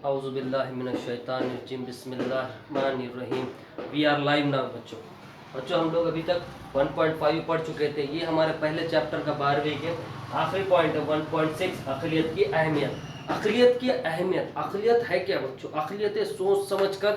اعوذ باللہ من الشیطان الرجیم بسم اللہ الرحمن الرحیم. We are live now. بچوں ہم لوگ ابھی تک 1.5 پڑھ چکے تھے. یہ ہمارے پہلے چیپٹر کا 12ویں کے آخری پوائنٹ ہے 1.6 عقلیت کی اہمیت. عقلیت کی اہمیت. عقلیت ہے کیا بچوں؟ عقلیت سوچ سمجھ کر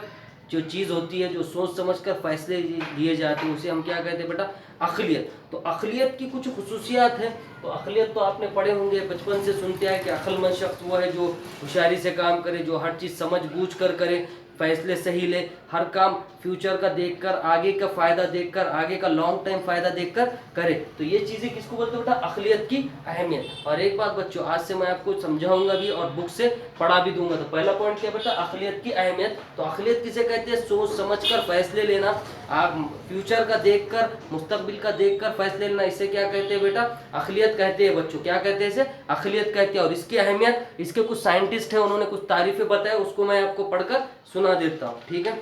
جو چیز ہوتی ہے، جو سوچ سمجھ کر فیصلے لیے جاتے ہیں، اسے ہم کیا کہتے ہیں بیٹا؟ عقلیت. تو عقلیت کی کچھ خصوصیات ہیں. تو عقلیت تو آپ نے پڑھے ہوں گے، بچپن سے سنتے ہیں کہ عقل مند شخص وہ ہے جو ہوشیاری سے کام کرے، جو ہر چیز سمجھ بوجھ کر کرے، فیصلے صحیح لے، ہر کام فیوچر کا دیکھ کر، آگے کا فائدہ دیکھ کر، آگے کا لانگ ٹائم فائدہ دیکھ کر کرے. تو یہ چیزیں کس کو بولتے ہیں بیٹا؟ عقلیت کی اہمیت. اور ایک بات بچوں، آج سے میں آپ کو سمجھاؤں گا بھی اور بک سے پڑھا بھی دوں گا. تو پہلا پوائنٹ کیا بیٹا؟ عقلیت کی اہمیت. تو عقلیت کسے کہتے ہیں؟ سوچ سمجھ کر فیصلے لینا، آپ فیوچر کا دیکھ کر، مستقبل کا دیکھ کر فیصلے لینا. اسے کیا کہتے ہیں بیٹا؟ عقلیت کہتے ہیں بچوں. کیا کہتے ہیں اسے؟ عقلیت کہتے ہیں. اور اس کی اہمیت، اس کے کچھ سائنٹسٹ ہیں، انہوں نے کچھ تعریفیں بتائے، اس کو میں آپ کو پڑھ کر سنا دیتا ہوں. ٹھیک ہے.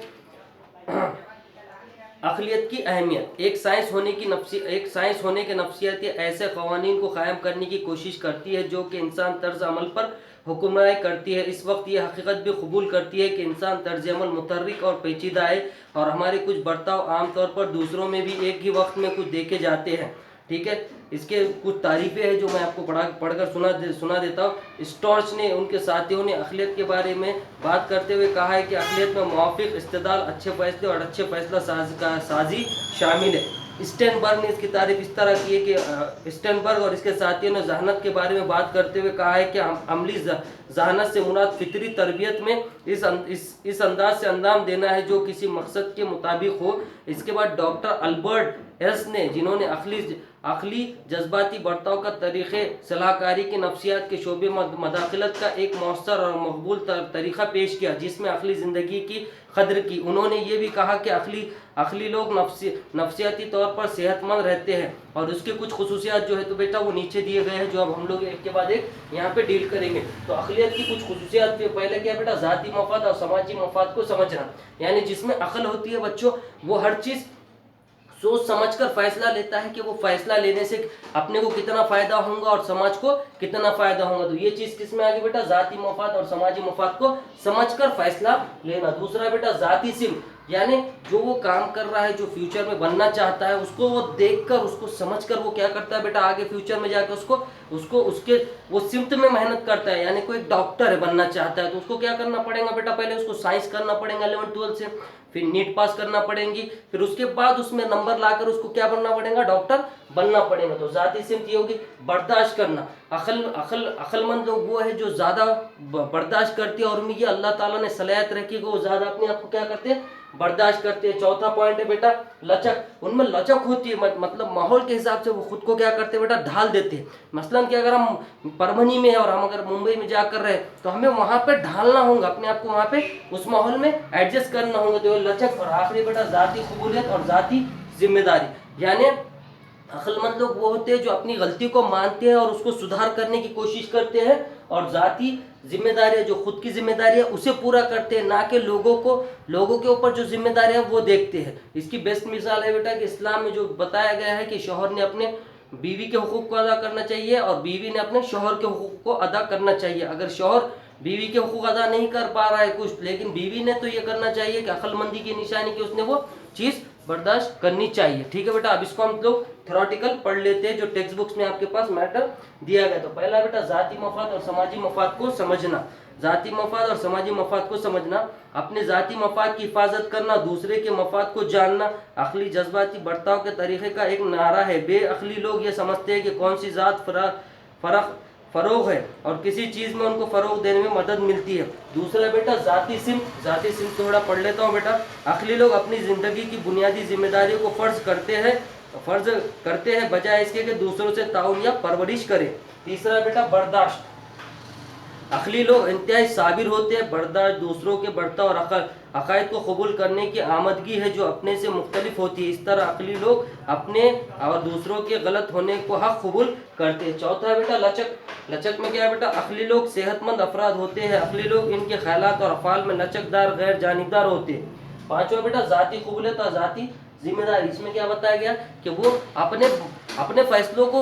عقلیت کی اہمیت. ایک سائنس ہونے کے نفسیاتی ایسے قوانین کو قائم کرنے کی کوشش کرتی ہے جو کہ انسان طرز عمل پر حکمرانی کرتی ہے. اس وقت یہ حقیقت بھی قبول کرتی ہے کہ انسان طرز عمل متحرک اور پیچیدہ ہے، اور ہمارے کچھ برتاؤ عام طور پر دوسروں میں بھی ایک ہی وقت میں کچھ دیکھے جاتے ہیں. ٹھیک ہے. اس کے کچھ تعریفیں ہیں جو میں آپ کو پڑھ کر سنا دیتا ہوں. اسٹارچ نے، ان کے ساتھیوں نے عقلیت کے بارے میں بات کرتے ہوئے کہا ہے کہ عقلیت میں موافق استدلال، اچھے فیصلے اور اچھے فیصلہ سازی شامل ہے. اسٹینبرگ نے اس کی تعریف اس طرح کی ہے کہ اسٹینبرگ اور اس کے ساتھیوں نے ذہانت کے بارے میں بات کرتے ہوئے کہا ہے کہ عملی ذہانت سے مراد فطری تربیت میں اس انداز سے انجام دینا ہے جو کسی مقصد کے مطابق ہو. اس کے بعد ڈاکٹر البرٹ ایس نے، جنہوں نے عقلی جذباتی برتاؤ کا طریقے صلاح کاری کی نفسیات کے شعبے میں مداخلت کا ایک مؤثر اور مقبول طریقہ پیش کیا جس میں عقلی زندگی کی قدر کی. انہوں نے یہ بھی کہا کہ عقلی لوگ نفسیاتی طور پر صحت مند رہتے ہیں. اور اس کے کچھ خصوصیات جو ہے تو بیٹا وہ نیچے دیے گئے ہیں، جو اب ہم لوگ ایک کے بعد ایک یہاں پہ ڈیل کریں گے. تو عقلیت کی کچھ خصوصیات پہ پہلے کیا بیٹا؟ ذاتی مفاد اور سماجی مفاد کو سمجھنا. یعنی جس میں عقل ہوتی ہے بچوں، وہ ہر چیز سوچ سمجھ کر فیصلہ لیتا ہے کہ وہ فیصلہ لینے سے اپنے کو کتنا فائدہ ہوگا اور سماج کو کتنا فائدہ ہوگا. تو یہ چیز کس میں آگے بیٹا؟ ذاتی مفاد اور سماجی مفاد کو سمجھ کر فیصلہ لینا. دوسرا بیٹا ذاتی سمت. یعنی جو وہ کام کر رہا ہے، جو فیوچر میں بننا چاہتا ہے، اس کو وہ دیکھ کر، اس کو سمجھ کر وہ کیا کرتا ہے بیٹا؟ آگے فیوچر میں جا کے وہ سمت میں محنت کرتا ہے. یعنی کوئی ڈاکٹر ہے بننا چاہتا ہے تو اس کو کیا کرنا پڑے گا بیٹا؟ پہلے اس کو سائنس کرنا پڑے گا 11 12 سے، پھر نیٹ پاس کرنا پڑیں گی، پھر اس کے بعد اس میں نمبر لا کر اس کو کیا بننا پڑے گا؟ ڈاکٹر بننا پڑے گا. تو ذاتی سمت یہ ہوگی. برداشت کرنا. عقل مند لوگ وہ ہے جو زیادہ برداشت کرتے ہیں، اور ان میں یہ اللہ تعالیٰ نے صلاحیت رکھی کہ وہ زیادہ اپنے آپ کو کیا کرتے ہیں؟ برداشت کرتے ہیں. چوتھا پوائنٹ ہے بیٹا لچک. ان میں لچک ہوتی ہے، مطلب ماحول کے حساب سے وہ خود کو کیا کرتے ہیں بیٹا؟ ڈھال دیتے ہیں. مثلا کہ اگر ہم پربھنی میں ہیں اور ہم اگر ممبئی میں جا کر رہے تو ہمیں وہاں پہ ڈھالنا ہوگا، اپنے آپ کو وہاں پہ اس ماحول میں ایڈجسٹ کرنا ہوگا. تو لچک. اور آخری بیٹا ذاتی قبولیت اور ذاتی ذمہ داری. یعنی عقل مند لوگ وہ ہوتے ہیں جو اپنی غلطی کو مانتے ہیں اور اس کو سدھار کرنے کی کوشش کرتے ہیں، اور ذاتی ذمہ داری ہے، جو خود کی ذمہ داری ہے اسے پورا کرتے ہیں، نہ کہ لوگوں کے اوپر جو ذمہ داری ہے وہ دیکھتے ہیں. اس کی بیسٹ مثال ہے بیٹا کہ اسلام میں جو بتایا گیا ہے کہ شوہر نے اپنے بیوی کے حقوق کو ادا کرنا چاہیے اور بیوی نے اپنے شوہر کے حقوق کو ادا کرنا چاہیے. اگر شوہر بیوی کے حقوق ادا نہیں کر پا رہا ہے کچھ، لیکن بیوی نے تو یہ کرنا چاہیے کہ عقل مندی کی نشانی کہ اس نے وہ چیز برداشت کرنی چاہیے. ٹھیک ہے بیٹا. اب اس کو ہم لوگ تھیوریٹیکل پڑھ لیتے ہیں جو ٹیکسٹ بکس میں آپ کے پاس میٹر دیا گیا. تو پہلا بیٹا ذاتی مفاد اور سماجی مفاد کو سمجھنا. ذاتی مفاد اور سماجی مفاد کو سمجھنا. اپنے ذاتی مفاد کی حفاظت کرنا، دوسرے کے مفاد کو جاننا عقلی جذباتی برتاؤ کے طریقے کا ایک نعرہ ہے. بے عقلی لوگ یہ سمجھتے ہیں کہ کون سی ذات فروغ ہے اور کسی چیز میں ان کو فروغ دینے میں مدد ملتی ہے. دوسرا بیٹا ذاتی سمت. ذاتی سمت تھوڑا پڑھ لیتا ہوں بیٹا. عقلی لوگ اپنی زندگی کی بنیادی ذمہ داریوں کو فرض کرتے ہیں بجائے اس کے کہ دوسروں سے تعاون یا پرورش کرے. تیسرا بیٹا برداشت. عقلی لوگ انتہائی صابر ہوتے ہیں. برداشت دوسروں کے برتاؤ اور عقائد کو قبول کرنے کی آمادگی ہے جو اپنے سے مختلف ہوتی ہے. اس طرح عقلی لوگ اپنے اور دوسروں کے غلط ہونے کو حق قبول کرتے ہیں. چوتھا بیٹا لچک. لچک میں کیا ہے بیٹا؟ عقلی لوگ صحت مند افراد ہوتے ہیں. عقلی لوگ ان کے خیالات اور افعال میں لچکدار، غیر جانبدار ہوتے ہیں. پانچواں بیٹا ذاتی قبولیت اور ذاتی ذمہ داری. اس میں کیا بتایا گیا کہ وہ اپنے فیصلوں کو